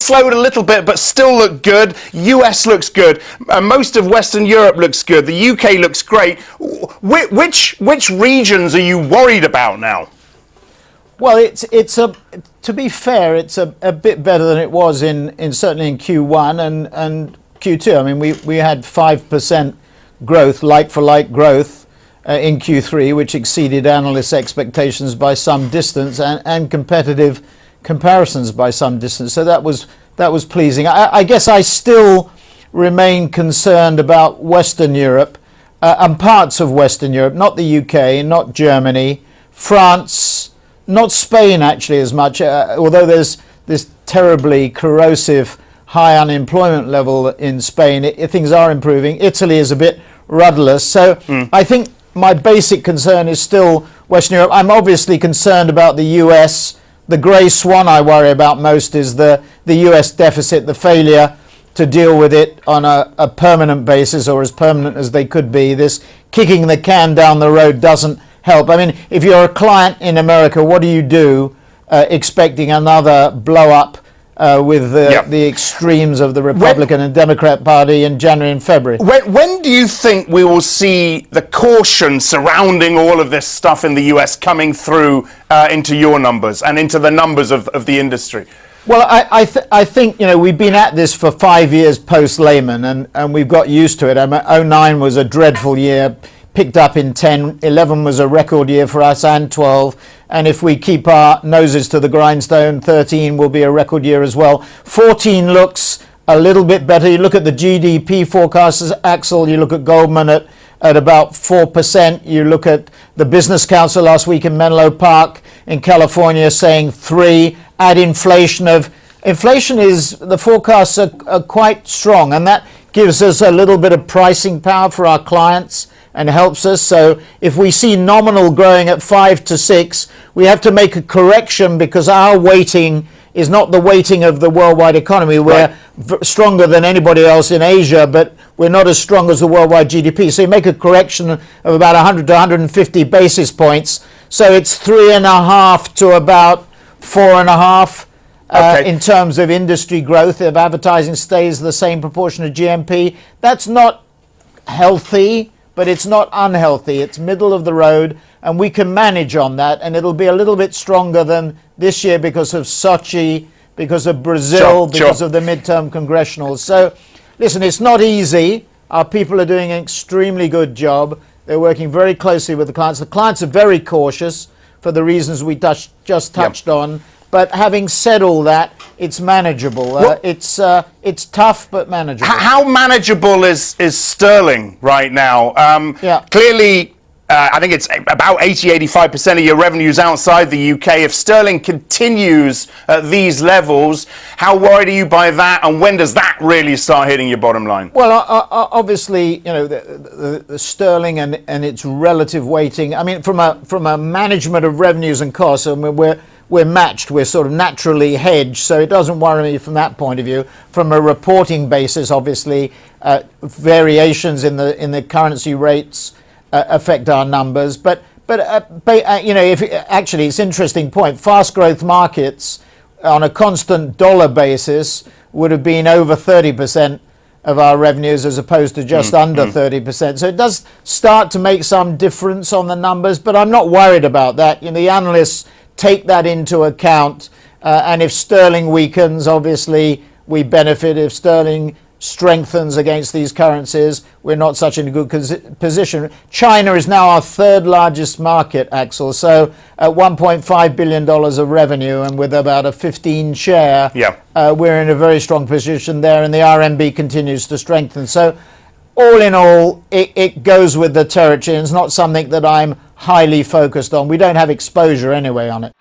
slowed a little bit, but still look good. US looks good. Most of Western Europe looks good. The UK looks great. Which regions are you worried about now? Well, to be fair, it's a bit better than it was in certainly in Q1 and Q2. I mean, we had 5% growth, like-for-like growth in Q3, which exceeded analysts' expectations by some distance and competitive comparisons by some distance. So that was pleasing. I guess I still remain concerned about Western Europe and parts of Western Europe, not the UK, not Germany, France, not Spain actually as much, although there's this terribly corrosive high unemployment level in Spain. Things are improving. Italy is a bit rudderless. So I think my basic concern is still Western Europe. I'm obviously concerned about the US. The grey swan I worry about most is the US deficit, the failure to deal with it on a permanent basis, or as permanent as they could be. This kicking the can down the road doesn't help. I mean, if you're a client in America, what do you do expecting another blow up with the extremes of the Republican and Democrat Party in January and February? When do you think we will see the caution surrounding all of this stuff in the US coming through into your numbers and into the numbers of the industry? Well, I think, we've been at this for 5 years post-Lehman and we've got used to it. I mean, 2009 was a dreadful year, picked up in 10, 11 was a record year for us, and 12. And if we keep our noses to the grindstone, 13 will be a record year as well. 14 looks a little bit better. You look at the GDP forecasts, Axel, you look at Goldman at about 4%. You look at the Business Council last week in Menlo Park in California saying 3%. Add inflation is, the forecasts are quite strong, and that gives us a little bit of pricing power for our clients and helps us. So if we see nominal growing at 5 to 6, we have to make a correction because our weighting is not the weighting of the worldwide economy. We're stronger than anybody else in Asia, but we're not as strong as the worldwide GDP. So you make a correction of about 100 to 150 basis points. So it's 3.5 to about 4.5 in terms of industry growth. If advertising stays the same proportion of GNP, that's not healthy, but it's not unhealthy. It's middle of the road, and we can manage on that, and it'll be a little bit stronger than this year because of Sochi, because of Brazil, because of the midterm congressionals. So listen, it's not easy. Our people are doing an extremely good job. They're working very closely with the clients. The clients are very cautious for the reasons we just touched on. But having said all that, it's manageable. It's tough, but manageable. How manageable is sterling right now? Clearly, I think it's about 80-85% of your revenues outside the UK. If sterling continues at these levels, how worried are you by that, and when does that really start hitting your bottom line? Well, obviously, the sterling and its relative weighting. I mean, from a management of revenues and costs, I mean, we're matched. We're sort of naturally hedged, so it doesn't worry me from that point of view. From a reporting basis, obviously, variations in the currency rates affect our numbers, but if actually it's an interesting point. Fast growth markets on a constant dollar basis would have been over 30% of our revenues as opposed to just under 30%. So it does start to make some difference on the numbers, but I'm not worried about that. The analysts take that into account, and if sterling weakens, obviously we benefit. If sterling strengthens against these currencies, we're not such in a good position. China is now our third largest market, Axel, so at $1.5 billion of revenue and with about a 15 share, we're in a very strong position there, and the RMB continues to strengthen. So all in all, it goes with the territory, and it's not something that I'm highly focused on. We don't have exposure anyway on it.